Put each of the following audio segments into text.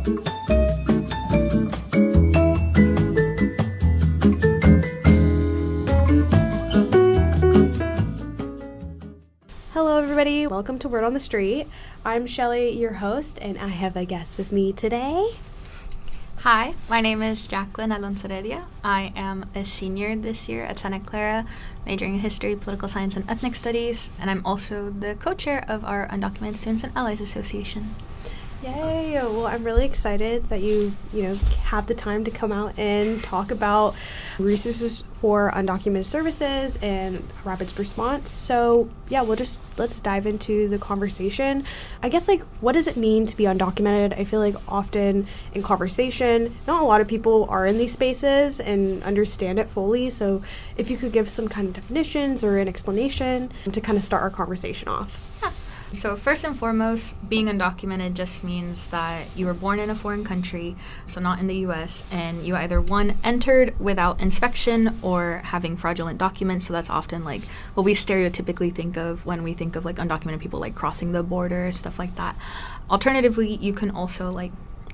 Hello everybody, welcome to Word on the Street. I'm Shelly, your host, and I have a guest with me today. Hi, my name is Jacklyn Alonzo Heredia. I am a senior this year at Santa Clara, majoring in history, political science, and ethnic studies, and I'm also the co-chair of our Undocumented Students and Allies Association. Yay! Well, I'm really excited that you have the time to come out and talk about resources for undocumented services and rapid response. So, yeah, let's dive into the conversation. I guess, what does it mean to be undocumented? I feel like often in conversation, not a lot of people are in these spaces and understand it fully. So, if you could give some kind of definitions or an explanation to kind of start our conversation off. Yeah. So first and foremost, being undocumented just means that you were born in a foreign country, so not in the U.S., and you either, one, entered without inspection or having fraudulent documents, so that's often what we stereotypically think of when we think of undocumented people, crossing the border, stuff like that. Alternatively, you can also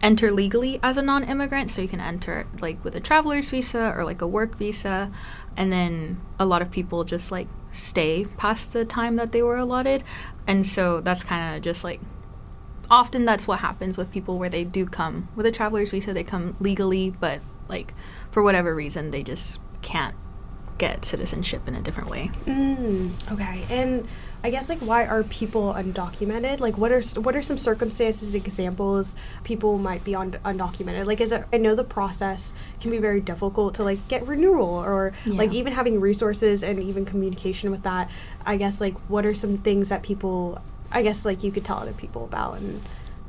enter legally as a non-immigrant, so you can enter with a traveler's visa or a work visa, and then a lot of people just stay past the time that they were allotted. And so that's kind of just often that's what happens with people where they do come with a traveler's visa, they come legally, but for whatever reason they just can't get citizenship in a different way. Okay. And I guess why are people undocumented? What are some circumstances, examples people might be undocumented? I know the process can be very difficult to get renewal or even having resources and even communication with that. I guess what are some things that people you could tell other people about?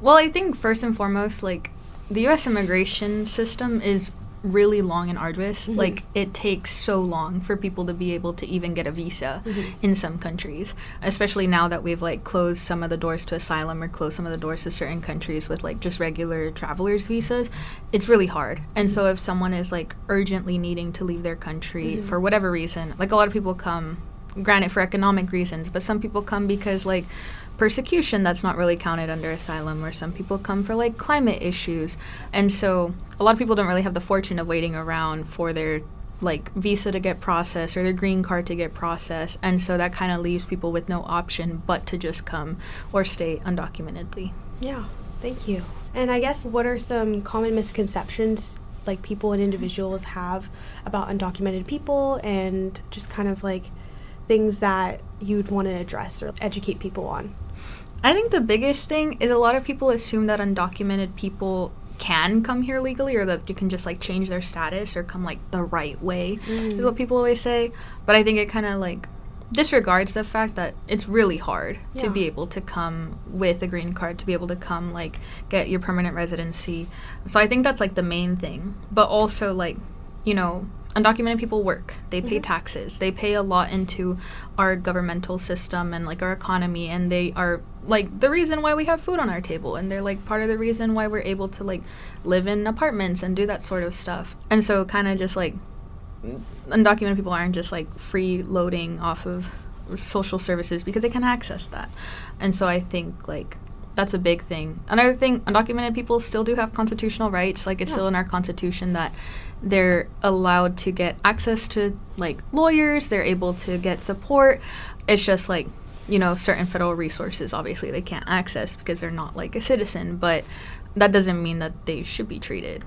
Well, I think first and foremost the US immigration system is really long and arduous. Mm-hmm. It takes so long for people to be able to even get a visa in some countries, especially now that we've closed some of the doors to asylum or closed some of the doors to certain countries with just regular travelers visas. It's really hard. And so if someone is urgently needing to leave their country for whatever reason, a lot of people come, granted for economic reasons, but some people come because persecution that's not really counted under asylum, or some people come for climate issues. And so a lot of people don't really have the fortune of waiting around for their visa to get processed or their green card to get processed, and so that kind of leaves people with no option but to just come or stay undocumentedly. Yeah, thank you. And I guess what are some common misconceptions people and individuals have about undocumented people, and just kind of things that you'd want to address or educate people on? I think the biggest thing is a lot of people assume that undocumented people can come here legally, or that you can just change their status or come the right way, is what people always say. But I think it kind of disregards the fact that it's really hard to be able to come with a green card, to be able to come get your permanent residency. So I think that's the main thing. But also undocumented people work, they pay taxes, they pay a lot into our governmental system and our economy, and they are the reason why we have food on our table, and they're part of the reason why we're able to live in apartments and do that sort of stuff. And so kind of just undocumented people aren't just freeloading off of social services because they can access that. And so I think that's a big thing. Another thing, undocumented people still do have constitutional rights. It's still in our Constitution that they're allowed to get access to lawyers, they're able to get support. It's just certain federal resources obviously they can't access because they're not a citizen, but that doesn't mean that they should be treated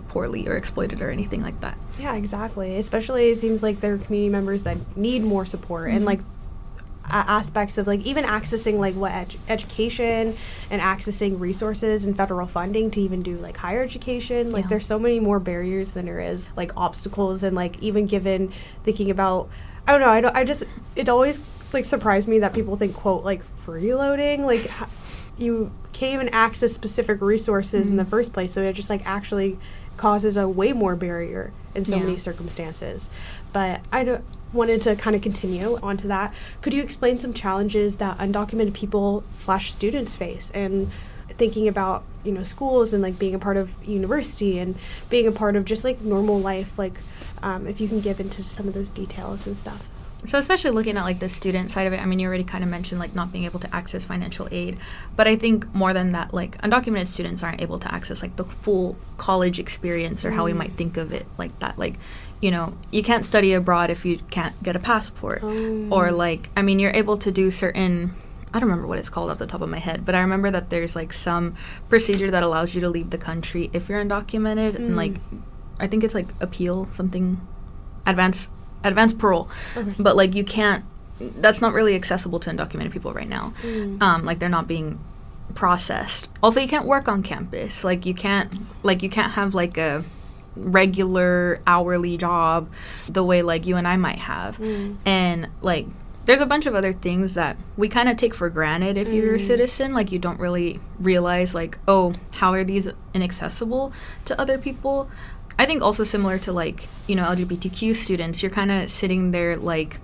poorly or exploited or anything like that. Yeah, exactly. Especially it seems there are community members that need more support, and aspects of even accessing education and accessing resources and federal funding to even do higher education. There's so many more barriers than there is obstacles, and even given thinking about, I don't know, it always surprised me that people think, quote, freeloading, you can't even access specific resources in the first place, so it just actually causes a way more barrier in so many circumstances. But I wanted to kind of continue onto that. Could you explain some challenges that undocumented people / students face, and thinking about schools and being a part of university and being a part of just normal life, if you can give into some of those details and stuff? So especially looking at like the student side of it, I mean, you already kind of mentioned like not being able to access financial aid, but I think more than that, like undocumented students aren't able to access like the full college experience, or how we might think of it like that. Like, you know, you can't study abroad if you can't get a passport, or like, I mean, you're able to do certain, I don't remember what it's called off the top of my head, but I remember that there's like some procedure that allows you to leave the country if you're undocumented, and like, I think it's like appeal something, advance parole. Okay. But like you can't, that's not really accessible to undocumented people right now. Like they're not being processed. Also, you can't work on campus. Like you can't have like a regular hourly job the way like you and I might have. And like there's a bunch of other things that we kind of take for granted if you're a citizen. Like you don't really realize like, oh, how are these inaccessible to other people? I think also similar to like, you know, LGBTQ students, you're kind of sitting there like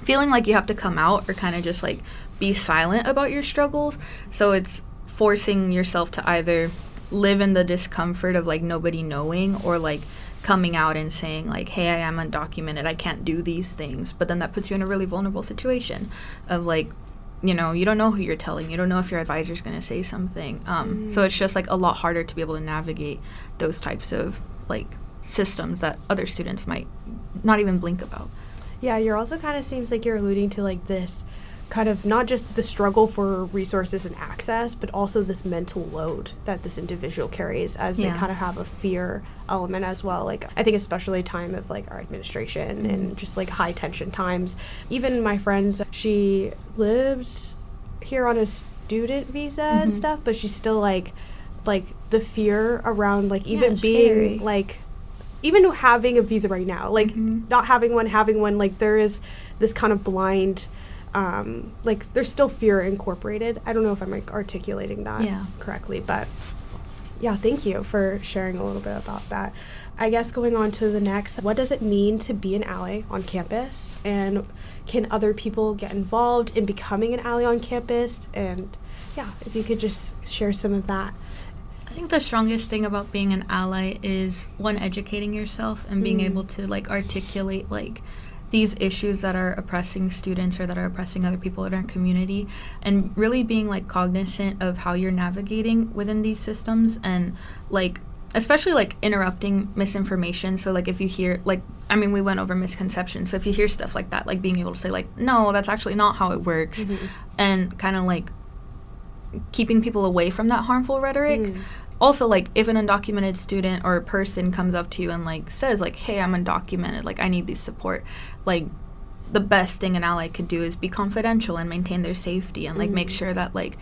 feeling like you have to come out or kind of just like be silent about your struggles. So it's forcing yourself to either live in the discomfort of like nobody knowing, or like coming out and saying like, hey, I am undocumented, I can't do these things. But then that puts you in a really vulnerable situation of like, you know, you don't know who you're telling. You don't know if your advisor's going to say something. So it's just like a lot harder to be able to navigate those types of like systems that other students might not even blink about. Yeah, you're also kind of seems like you're alluding to like this kind of not just the struggle for resources and access, but also this mental load that this individual carries as they kind of have a fear element as well. Like I think especially time of like our administration and just like high tension times. Even my friends, she lives here on a student visa and stuff, but she's still like the fear around like even being scary. Like even having a visa right now, like not having one, like there is this kind of blind like there's still fear incorporated. I don't know if I'm like articulating that correctly, but yeah, thank you for sharing a little bit about that. I guess going on to the next, what does it mean to be an ally on campus, and can other people get involved in becoming an ally on campus? And yeah, if you could just share some of that. I think the strongest thing about being an ally is one, educating yourself and being able to like articulate like these issues that are oppressing students or that are oppressing other people in our community, and really being like cognizant of how you're navigating within these systems, and like especially like interrupting misinformation. So like if you hear like, I mean, we went over misconceptions, so if you hear stuff like that, like being able to say like, no, that's actually not how it works, and kind of like keeping people away from that harmful rhetoric. Also, like, if an undocumented student or a person comes up to you and, like, says, like, hey, I'm undocumented, like, I need this support, like, the best thing an ally could do is be confidential and maintain their safety and, like, make sure that, like,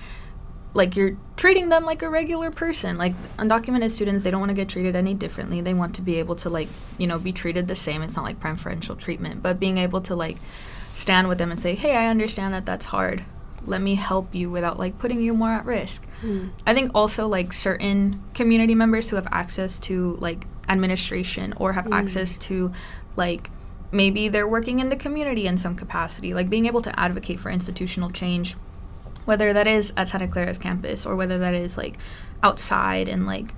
you're treating them like a regular person. Like, undocumented students, they don't want to get treated any differently. They want to be able to, like, you know, be treated the same. It's not, like, preferential treatment. But being able to, like, stand with them and say, hey, I understand that that's hard. Let me help you without like putting you more at risk. I think also like certain community members who have access to like administration or have access to like maybe they're working in the community in some capacity, like being able to advocate for institutional change, whether that is at Santa Clara's campus or whether that is like outside and like,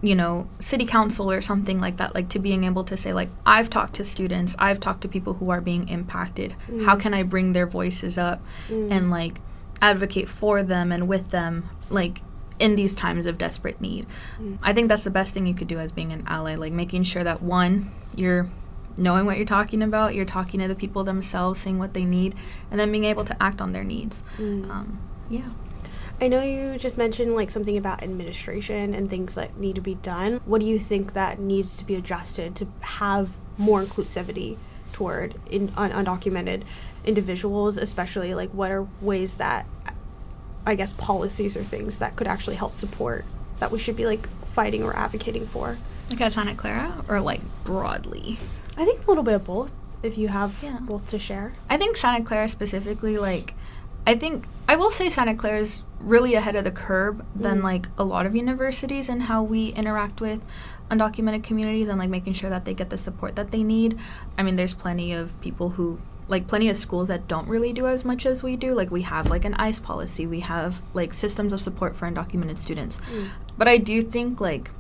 you know, city council or something like that, like to being able to say like, I've talked to students, I've talked to people who are being impacted. How can I bring their voices up and like advocate for them and with them, like in these times of desperate need. I think that's the best thing you could do as being an ally, like making sure that one, you're knowing what you're talking about, you're talking to the people themselves, seeing what they need, and then being able to act on their needs. I know you just mentioned like something about administration and things that need to be done. What do you think that needs to be adjusted to have more inclusivity toward undocumented individuals, especially like what are ways that I guess policies or things that could actually help support that we should be like fighting or advocating for? Like at Santa Clara or like broadly? I think a little bit of both, if you have both to share. I think Santa Clara specifically, like I think I will say Santa Clara is really ahead of the curve than like a lot of universities in how we interact with undocumented communities and like making sure that they get the support that they need. I mean, there's plenty of people who like plenty of schools that don't really do as much as we do. Like we have like an ICE policy, we have like systems of support for undocumented students. But I do think like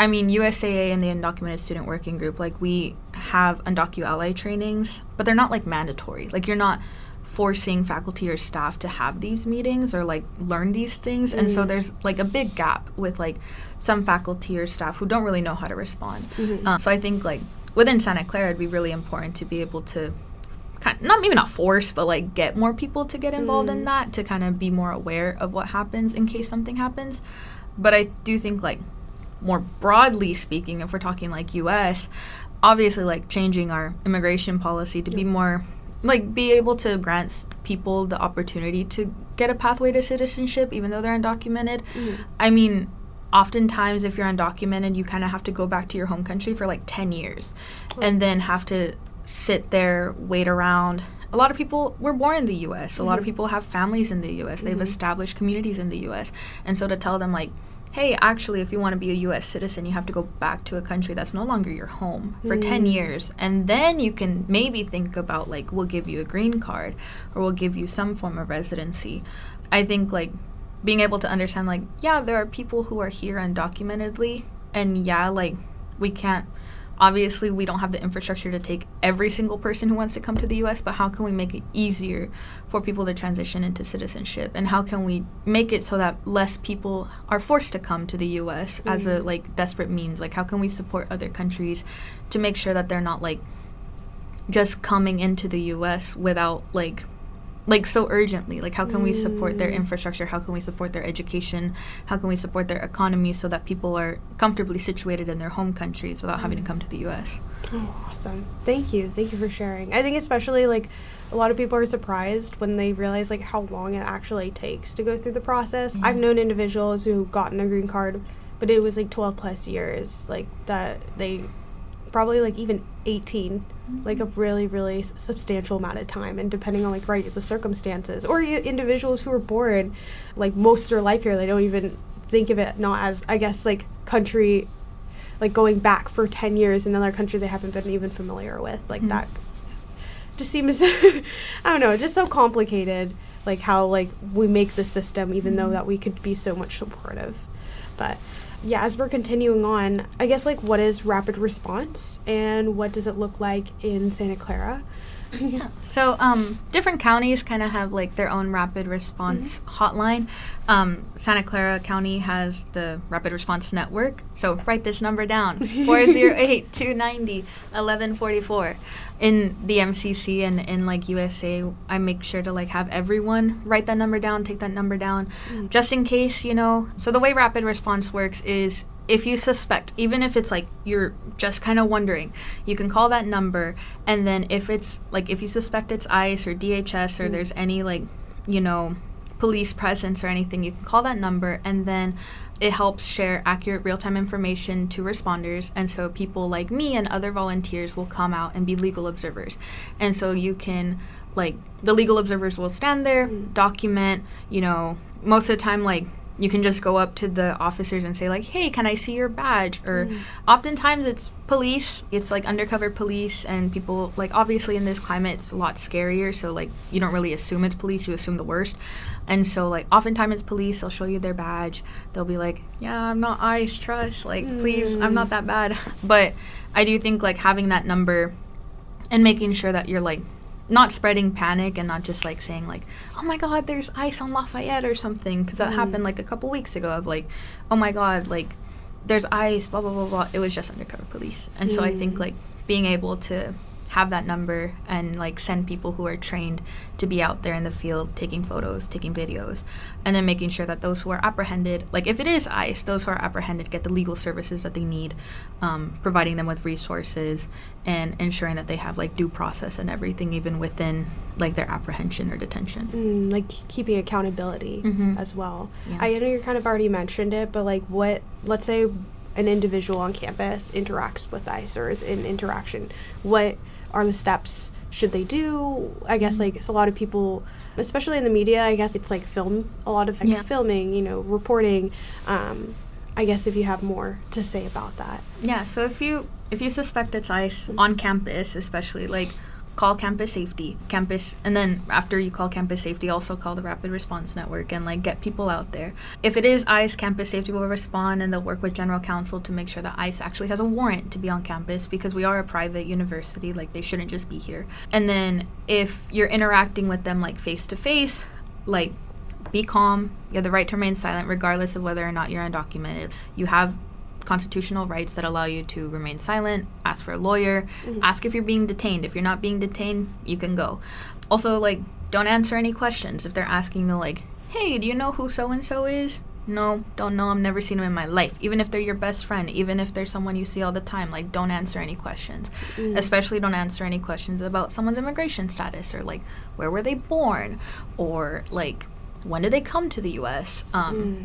I mean, USAA and the Undocumented Student Working Group, like, we have Undocu Ally trainings, but they're not, like, mandatory. Like, you're not forcing faculty or staff to have these meetings or, like, learn these things. And so there's, like, a big gap with, like, some faculty or staff who don't really know how to respond. So I think, like, within Santa Clara, it'd be really important to be able to maybe not force, but, like, get more people to get involved in that, to kind of be more aware of what happens in case something happens. But I do think, like, more broadly speaking, if we're talking, like, U.S., obviously, like, changing our immigration policy to be more, like, be able to grant people the opportunity to get a pathway to citizenship, even though they're undocumented. I mean, oftentimes, if you're undocumented, you kind of have to go back to your home country for, like, 10 years and then have to sit there, wait around. A lot of people were born in the U.S. A lot of people have families in the U.S. They've established communities in the U.S. And so to tell them, like, hey, actually, if you want to be a U.S. citizen, you have to go back to a country that's no longer your home for 10 years. And then you can maybe think about, like, we'll give you a green card or we'll give you some form of residency. I think, like, being able to understand, like, yeah, there are people who are here undocumentedly. And, yeah, like, we can't, obviously, we don't have the infrastructure to take every single person who wants to come to the U.S., but how can we make it easier for people to transition into citizenship? And how can we make it so that less people are forced to come to the U.S. as a, like, desperate means? Like, how can we support other countries to make sure that they're not, like, just coming into the U.S. without, like so urgently? Like, how can we support their infrastructure? How can we support their education? How can we support their economy so that people are comfortably situated in their home countries without having to come to the U.S.? Oh, awesome. Thank you for sharing. I think especially, like, a lot of people are surprised when they realize, like, how long it actually takes to go through the process. I've known individuals who gotten a green card, but it was, like, 12 plus years, like, that they probably, like, even 18, like, a really, really substantial amount of time. And depending on, like, the circumstances, or individuals who are born, like, most of their life here, they don't even think of it not as, I guess, like, country, like, going back for 10 years in another country they haven't been even familiar with. Like, that just seems, I don't know, just so complicated, like, how, like, we make the system, even though that we could be so much supportive. But yeah, as we're continuing on, I guess, like, what is rapid response and what does it look like in Santa Clara? Yeah. So different counties kind of have, like, their own rapid response hotline. Santa Clara County has the Rapid Response Network. So write this number down, 408-290-1144. In the MCC and in, like, USA, I make sure to, like, have everyone write that number down, take that number down, just in case, you know. So the way rapid response works is, if you suspect, even if it's, like, you're just kind of wondering, you can call that number, and then if it's, like, if you suspect it's ICE or DHS or there's any, like, you know, police presence or anything, you can call that number, and then it helps share accurate real-time information to responders. And so people like me and other volunteers will come out and be legal observers. And so you can, like, the legal observers will stand there, document, you know, most of the time, like, you can just go up to the officers and say, like, hey, can I see your badge? Or oftentimes it's police. It's, like, undercover police, and people, like, obviously in this climate, it's a lot scarier. So, like, you don't really assume it's police. You assume the worst. And so, like, oftentimes it's police. They'll show you their badge. They'll be like, yeah, I'm not ICE, trust. Like, please, I'm not that bad. But I do think, like, having that number and making sure that you're, like, not spreading panic and not just, like, saying, like, oh my God, there's ICE on Lafayette or something, because that happened, like, a couple weeks ago of, like, oh my God, like, there's ICE, blah, blah, blah, blah. It was just undercover police. And so I think, like, being able to have that number and, like, send people who are trained to be out there in the field taking photos, taking videos, and then making sure that those who are apprehended, like, if it is ICE, those who are apprehended get the legal services that they need, providing them with resources and ensuring that they have, like, due process and everything, even within, like, their apprehension or detention. Like, keeping accountability as well. Yeah. I know you kind of already mentioned it, but, like, let's say an individual on campus interacts with ICE or is in interaction, what are the steps should they do? I guess, like, it's a lot of people, especially in the media, I guess it's, like, a lot of filming, you know, reporting. I guess if you have more to say about that. Yeah, so if you suspect it's ICE on campus, especially, like, call campus safety, and then after you call campus safety, also call the Rapid Response Network and like get people out there. If it is ICE, campus safety will respond and they'll work with general counsel to make sure that ICE actually has a warrant to be on campus, because we are a private university, like they shouldn't just be here. And then if you're interacting with them like face to face, like be calm. You have the right to remain silent regardless of whether or not you're undocumented. You have constitutional rights that allow you to remain silent, ask for a lawyer, ask if you're being detained. If you're not being detained, you can go. Also, like, don't answer any questions. If they're asking you, like, hey, do you know who so-and-so is? No, don't know. I've never seen them in my life. Even if they're your best friend, even if they're someone you see all the time, like, don't answer any questions. Especially don't answer any questions about someone's immigration status, or, like, where were they born, or, like, when did they come to the U.S.?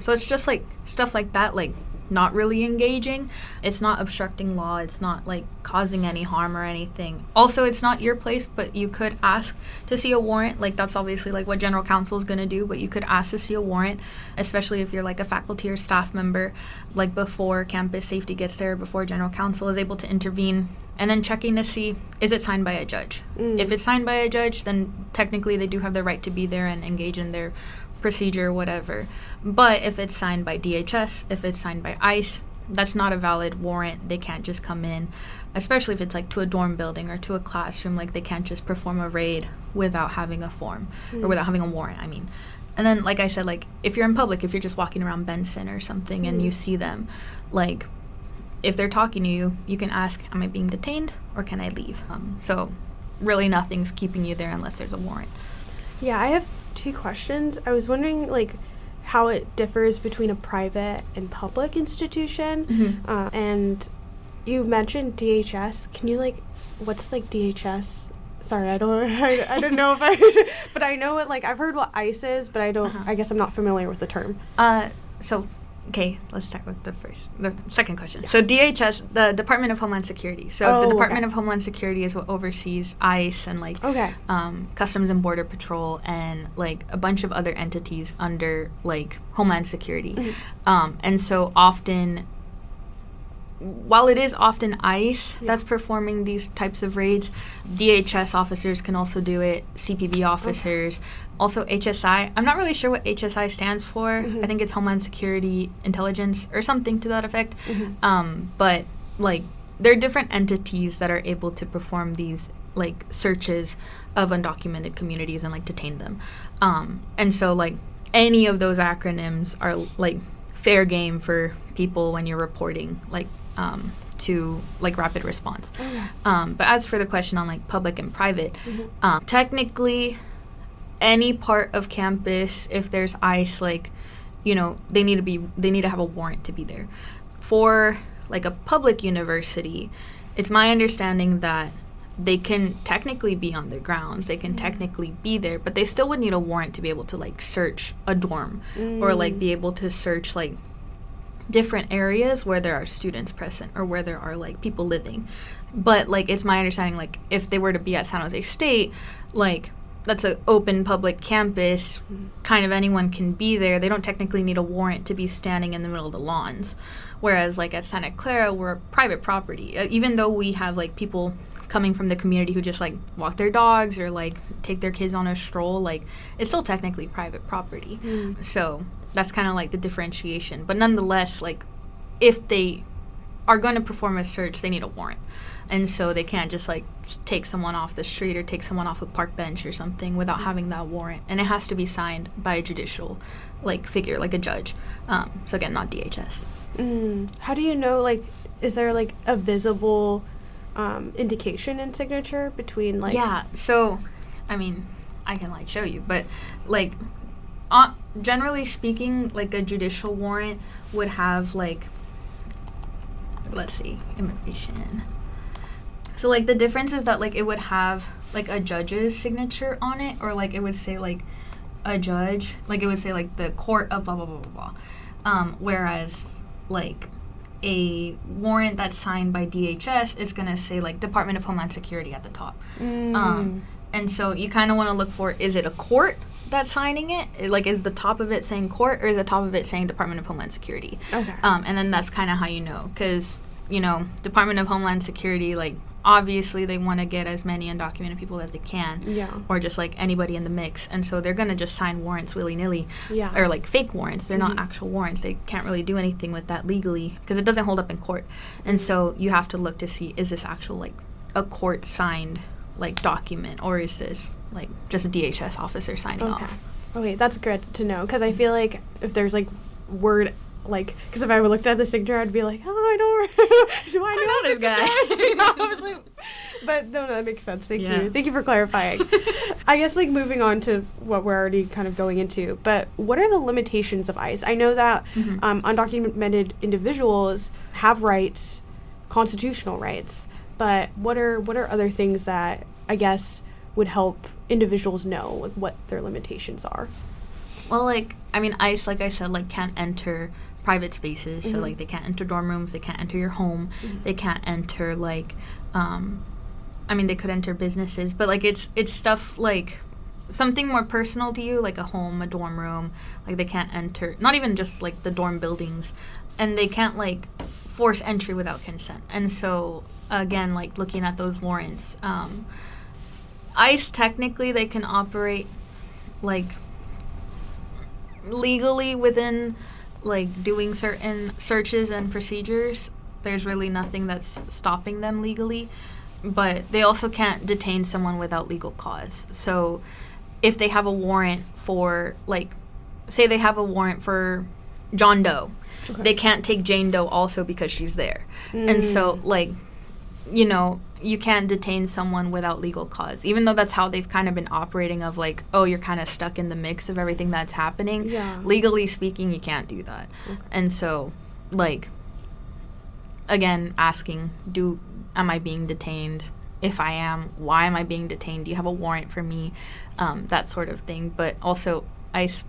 So it's just, like, stuff like that, like, not really engaging. It's not obstructing law. It's not like causing any harm or anything. Also, it's not your place, but you could ask to see a warrant. Like, that's obviously like what general counsel is going to do, but you could ask to see a warrant, especially if you're like a faculty or staff member, like before campus safety gets there, before general counsel is able to intervene. And then checking to see, is it signed by a judge? If it's signed by a judge, then technically they do have the right to be there and engage in their procedure, whatever. But if it's signed by DHS, if it's signed by ICE, that's not a valid warrant. They can't just come in, especially if it's like to a dorm building or to a classroom. Like, they can't just perform a raid without having a form or without having a warrant, I mean. And then, like I said, like, if you're in public, if you're just walking around Benson or something and you see them, like, if they're talking to you, you can ask, am I being detained or can I leave? So really nothing's keeping you there unless there's a warrant. Yeah, I have 2 questions. I was wondering, like, how it differs between a private and public institution. And you mentioned DHS. Can you, like, what's, like, DHS? Sorry, I don't know if I, but I know it, like, I've heard what ICE is, but I guess I'm not familiar with the term. Okay, let's start with the second question. Yeah. So DHS, the Department of Homeland Security. So the Department of Homeland Security is what oversees ICE and like Customs and Border Patrol and like a bunch of other entities under like Homeland Security. And so often, while it is often ICE that's performing these types of raids, DHS officers can also do it, CPB officers, also HSI. I'm not really sure what HSI stands for. I think it's Homeland Security Intelligence or something to that effect. But like, there are different entities that are able to perform these like searches of undocumented communities and like detain them. And so like any of those acronyms are like fair game for people when you're reporting like to like rapid response. But as for the question on like public and private, technically any part of campus, if there's ICE, like, you know, they need to have a warrant to be there. For like a public university, it's my understanding that they can technically be on their grounds, they can technically be there, but they still would need a warrant to be able to like search a dorm or like be able to search like different areas where there are students present or where there are like people living. But like, it's my understanding, like if they were to be at San Jose State, like that's an open public campus, kind of anyone can be there. They don't technically need a warrant to be standing in the middle of the lawns. Whereas like at Santa Clara, we're private property. Even though we have like people coming from the community who just like walk their dogs or like take their kids on a stroll, like it's still technically private property. So that's kind of like the differentiation. But nonetheless, like if they are going to perform a search, they need a warrant. And so they can't just like take someone off the street or take someone off a park bench or something without having that warrant. And it has to be signed by a judicial like figure, like a judge. So again, not DHS. How do you know, like, is there like a visible indication in signature between like... Yeah, so I mean, I can like show you, but like generally speaking, like a judicial warrant would have like, let's see, immigration. So like the difference is that like it would have like a judge's signature on it, or like it would say like a judge, like it would say like the court of blah blah blah blah blah. Whereas like a warrant that's signed by DHS is gonna say like Department of Homeland Security at the top. And so you kind of want to look for, is it a court that's signing it? Like, is the top of it saying court, or is the top of it saying Department of Homeland Security? And then that's kind of how you know, because you know, Department of Homeland Security, like obviously they want to get as many undocumented people as they can, or just like anybody in the mix, and so they're gonna just sign warrants willy-nilly, or like fake warrants. They're not actual warrants. They can't really do anything with that legally because it doesn't hold up in court, and so you have to look to see, is this actual like a court signed like document, or is this like just a DHS officer signing off? Okay, that's good to know, because I feel like if there's like word, like, because if I looked at the signature, I'd be like, oh, I know this guy. Obviously, but no, that makes sense. Thank you for clarifying. I guess like moving on to what we're already kind of going into, but what are the limitations of ICE? I know that undocumented individuals have rights, constitutional rights, but what are other things that I guess would help individuals know like what their limitations are? Well, like, I mean, ICE, like I said, like can't enter private spaces, so like they can't enter dorm rooms, they can't enter your home, they can't enter like I mean, they could enter businesses, but like it's stuff like something more personal to you, like a home, a dorm room. Like they can't enter, not even just like the dorm buildings, and they can't like force entry without consent. And so again, like looking at those warrants, ICE technically they can operate like legally within like doing certain searches and procedures. There's really nothing that's stopping them legally, but they also can't detain someone without legal cause. So if they have a warrant for, like, say they have a warrant for John Doe, they can't take Jane Doe also because she's there. And so, like, you know, you can't detain someone without legal cause, even though that's how they've kind of been operating of like, oh, you're kind of stuck in the mix of everything that's happening. Legally speaking, you can't do that. And so, like, again, asking, am I being detained? If I am, why am I being detained? Do you have a warrant for me? That sort of thing. But also, ICE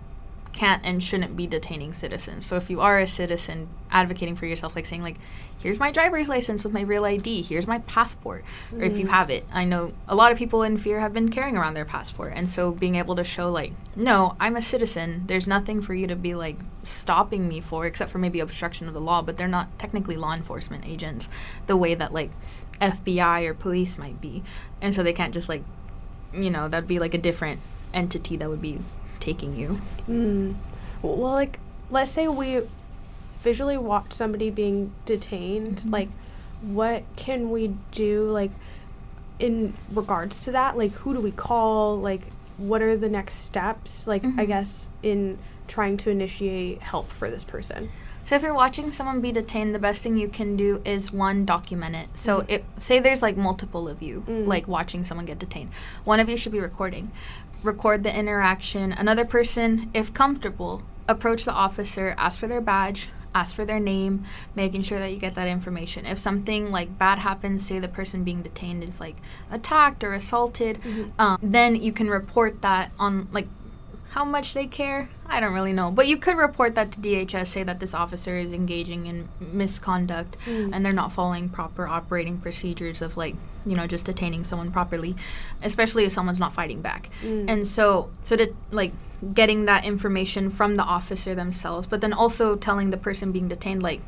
can't and shouldn't be detaining citizens. So if you are a citizen advocating for yourself, like saying like, here's my driver's license with my real ID, here's my passport, or if you have it. I know a lot of people in fear have been carrying around their passport, and so being able to show like, no, I'm a citizen, there's nothing for you to be like stopping me for, except for maybe obstruction of the law, but they're not technically law enforcement agents the way that like FBI or police might be, and so they can't just like, you know, that'd be like a different entity that would be taking you. Well, like, let's say we visually watch somebody being detained, like, what can we do, like, in regards to that? Like, who do we call? Like, what are the next steps, like, I guess, in trying to initiate help for this person? So if you're watching someone be detained, the best thing you can do is, one, document it. So say there's like multiple of you like watching someone get detained. One of you should be recording. Record the interaction. Another person, if comfortable, approach the officer, ask for their badge, ask for their name, making sure that you get that information. If something like bad happens, say the person being detained is like attacked or assaulted, then you can report that on like how much they care. I don't really know, but you could report that to DHS, say that this officer is engaging in misconduct and they're not following proper operating procedures of like, you know, just detaining someone properly, especially if someone's not fighting back. And so to like getting that information from the officer themselves, but then also telling the person being detained, like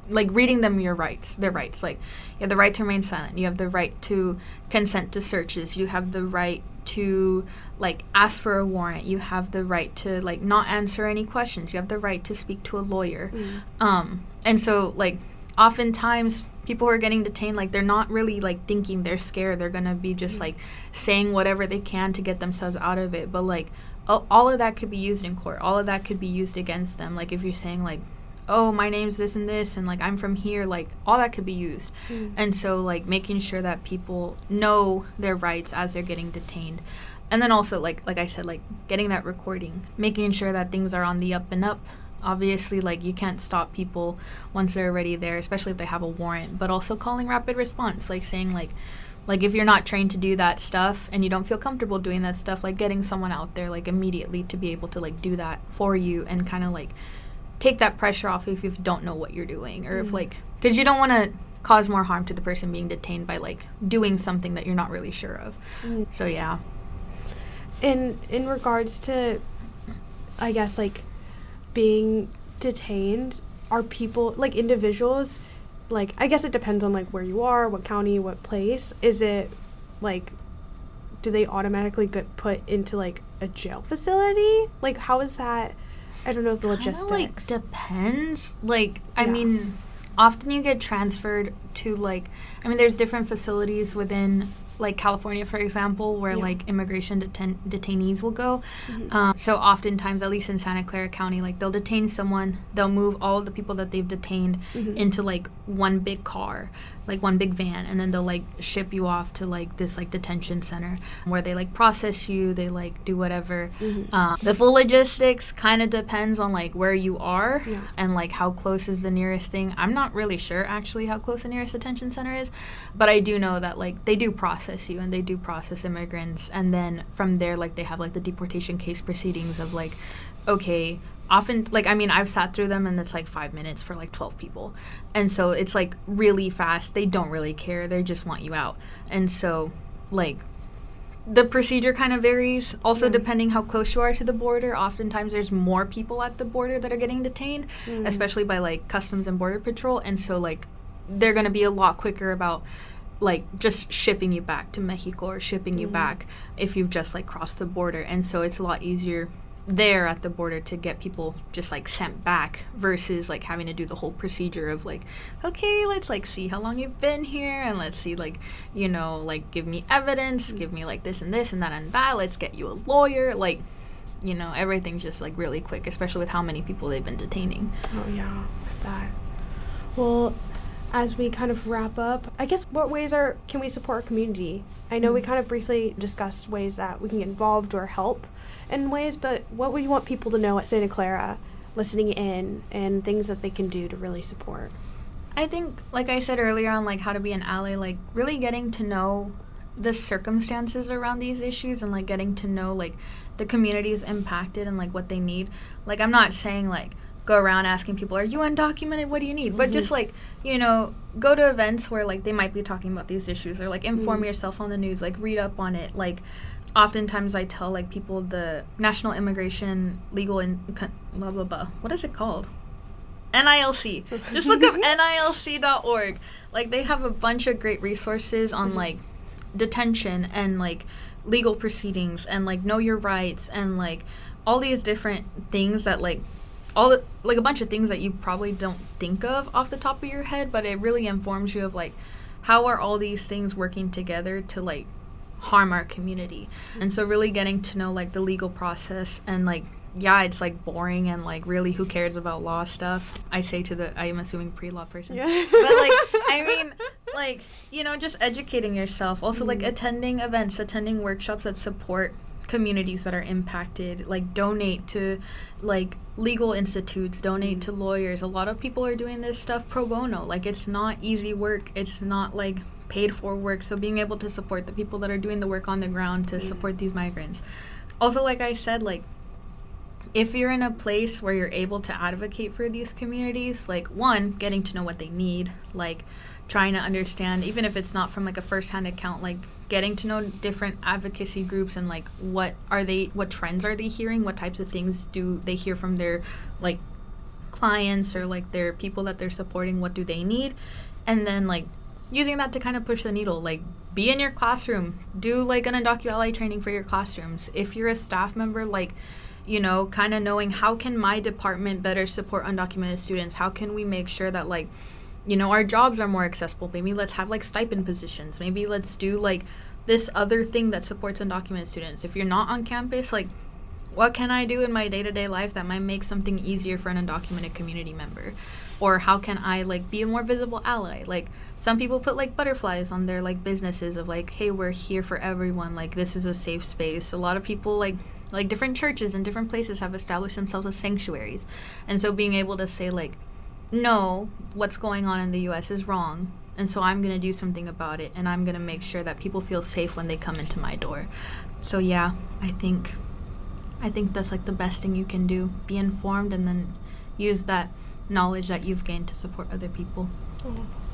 reading them their rights, like you have the right to remain silent, you have the right to consent to searches, you have the right to like ask for a warrant, you have the right to like not answer any questions, you have the right to speak to a lawyer. And so like oftentimes people who are getting detained, like they're not really like thinking they're scared, they're gonna be just like saying whatever they can to get themselves out of it, but like all of that could be used in court, all of that could be used against them. Like if you're saying like, oh, my name's this and this, and like I'm from here, like all that could be used. And so like making sure that people know their rights as they're getting detained, and then also like I said, like getting that recording, making sure that things are on the up and up. Obviously, like you can't stop people once they're already there, especially if they have a warrant, but also calling rapid response, like saying like if you're not trained to do that stuff and you don't feel comfortable doing that stuff, like getting someone out there like immediately to be able to like do that for you and kind of like take that pressure off if you don't know what you're doing, or if like, because you don't want to cause more harm to the person being detained by like doing something that you're not really sure of. So yeah. In regards to, I guess, like being detained, are people like individuals like, I guess it depends on, like, where you are, what county, what place. Is it, like, do they automatically get put into, like, a jail facility? Like, how is that? I don't know the logistics. Like, depends. Like, I mean, often you get transferred to, like, I mean, there's different facilities within, like, California, for example, where, like, immigration detainees will go. So oftentimes, at least in Santa Clara County, like, they'll detain someone, they'll move all of the people that they've detained into, like, one big car, like, one big van, and then they'll, like, ship you off to, like, this, like, detention center where they, like, process you, they, like, do whatever. The full logistics kind of depends on, like, where you are and, like, how close is the nearest thing. I'm not really sure, actually, how close the nearest detention center is, but I do know that, like, they do process you and they do process immigrants, and then from there, like, they have, like, the deportation case proceedings of, like, okay, often, like, I mean, I've sat through them and it's like 5 minutes for like 12 people, and so it's like really fast. They don't really care, they just want you out. And so, like, the procedure kind of varies also depending how close you are to the border. Oftentimes there's more people at the border that are getting detained, especially by, like, Customs and Border Patrol, and so, like, they're going to be a lot quicker about, like, just shipping you back to Mexico or shipping you back if you've just, like, crossed the border. And so it's a lot easier there at the border to get people just, like, sent back versus, like, having to do the whole procedure of, like, okay, let's, like, see how long you've been here, and let's see, like, you know, like, give me evidence, give me, like, this and this and that and that, let's get you a lawyer. Like, you know, everything's just, like, really quick, especially with how many people they've been detaining. Oh yeah, that. Well, as we kind of wrap up, I guess, what ways can we support our community? I know we kind of briefly discussed ways that we can get involved or help in ways, but what would you want people to know at Santa Clara listening in, and things that they can do to really support? I think, like I said earlier on, like, how to be an ally, like, really getting to know the circumstances around these issues and, like, getting to know, like, the communities impacted and, like, what they need. Like, I'm not saying, like, go around asking people, are you undocumented, what do you need? But just, like, you know, go to events where, like, they might be talking about these issues, or, like, inform yourself on the news, like, read up on it. Like, oftentimes I tell, like, people the National Immigration Legal and blah blah blah, what is it called? NILC. Just look up nilc.org. Like, they have a bunch of great resources on, like, detention and, like, legal proceedings and, like, know your rights and, like, all these different things that, like, like, a bunch of things that you probably don't think of off the top of your head, but it really informs you of, like, how are all these things working together to, like, harm our community. And so really getting to know, like, the legal process, and, like, yeah, it's, like, boring, and, like, really, who cares about law stuff? I say to the, I am assuming pre-law person. Yeah. But, like, I mean, like, you know, just educating yourself. Also, like, attending events, attending workshops that support communities that are impacted. Like, donate to, like, legal institutes, donate to lawyers. A lot of people are doing this stuff pro bono. Like, it's not easy work. It's not, like, paid for work. So being able to support the people that are doing the work on the ground to support these migrants. Also, like I said, like, if you're in a place where you're able to advocate for these communities, like, one, getting to know what they need, like, trying to understand, even if it's not from, like, a first-hand account, like, getting to know different advocacy groups and, like, what trends are they hearing, what types of things do they hear from their, like, clients or, like, their people that they're supporting, what do they need, and then, like, using that to kind of push the needle. Like, be in your classroom, do, like, an Undocumented training for your classrooms. If you're a staff member, like, you know, kind of knowing, how can my department better support undocumented students? How can we make sure that, like, you know, our jobs are more accessible? Maybe let's have, like, stipend positions. Maybe let's do, like, this other thing that supports undocumented students. If you're not on campus, like, what can I do in my day-to-day life that might make something easier for an undocumented community member? Or how can I, like, be a more visible ally? Like, some people put, like, butterflies on their, like, businesses of, like, hey, we're here for everyone. Like, this is a safe space. A lot of people, like different churches and different places have established themselves as sanctuaries. And so being able to say, like, no, what's going on in the U.S. is wrong, and so I'm going to do something about it, and I'm going to make sure that people feel safe when they come into my door. So, yeah, I think that's, like, the best thing you can do. Be informed, and then use that knowledge that you've gained to support other people.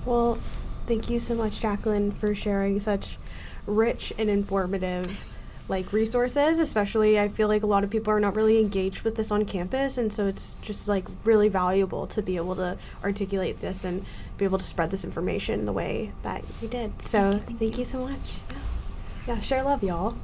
Well, thank you so much, Jacklyn, for sharing such rich and informative like resources, especially I feel like a lot of people are not really engaged with this on campus, and so it's just like really valuable to be able to articulate this and be able to spread this information the way that you did. So thank you so much. Yeah, share love, y'all.